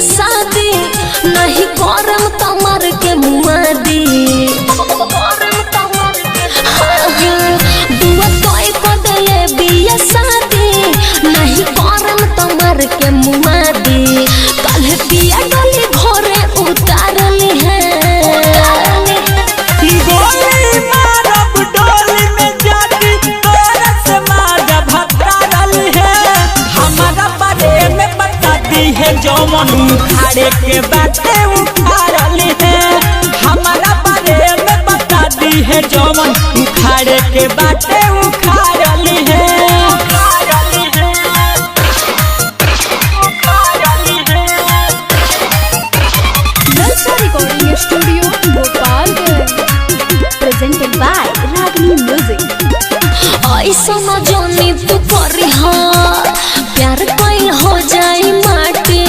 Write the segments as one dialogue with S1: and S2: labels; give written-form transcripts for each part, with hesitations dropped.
S1: शादी नहीं करम तमर के मुआदी दुआ तोय को देले बिया शादी नहीं करम तमर के मुआदी काल्हे बिया डली घरे उतारली है
S2: गोली मारब डोली में जाती तोरा से मारा भतारली है हमारा बारे में बताती है जौमन उखाड़े के बातें उखाड़ली है हमारा बारे में बताती है जौमन उखाड़े के बातें उखाड़ली है
S1: recording studio Bhopalganj presented by Ragini music. ऐसा न जानी तू करी प्यार कइल हो जाई माटी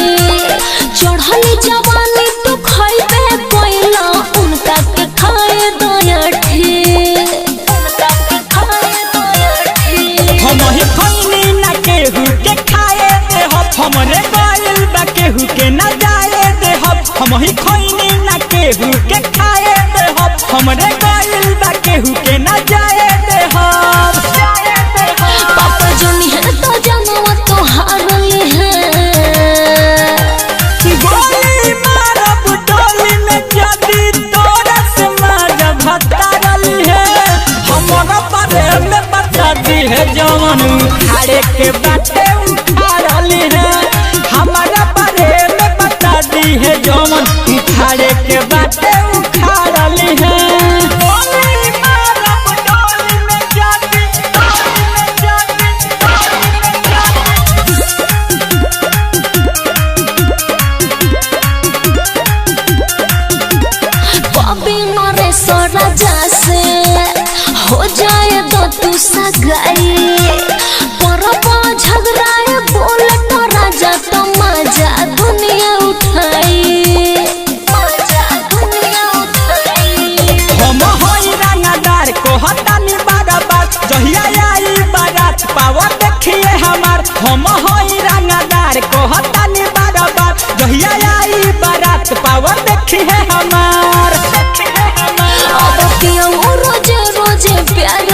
S1: चढ़ली जवानी तू खइबे कइला उनका के खाए दयाठी
S2: हम ही खइनी ना केहू के खाए दे हमरे गइल बा केहू के ना जाए दे हम ही खइनी ना केहू के खाए दे हमरे गइल बा केहू के ना जाए दे
S1: पापा जोनी है तो जनवा तो हारली है
S2: गोली मारब डोली में जाती तोरा से मारा भतारली है हमारा बारे में बताती है जवान उखाड़े के बातें उखाड़ली है हमारा बारे में बताती है जवान उखाड़े के बातें उखाड़ली है गोली मारब डोली में जाती
S1: कभी नरेश राजा से हो जाए तो तू सगाई परबा झगड़ाए बोले तो राजा तो मजा दुनिया उठाई
S2: हम होई रंगदार को हटानी बारात जहिया आई बारात पावर देखिए हमार हम होई रंगदार को हटानी बारात जहिया आई बारात पावर देखिए हमार
S1: अब क्यों रोजे रोजे प्यार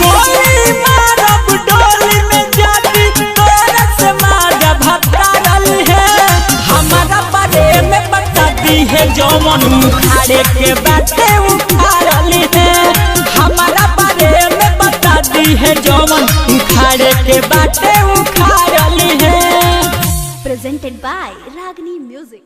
S2: गोली मारब डोली में जाती तोरा से मारा भतारली है हमारा बारे में बताती है जौमन उखाड़े के बातें उखाड़ली है हमारा बारे में बताती है जौमन उखाड़े के बातें उखाड़ली है
S1: प्रेजेंटेड बाय रागनी म्यूजिक।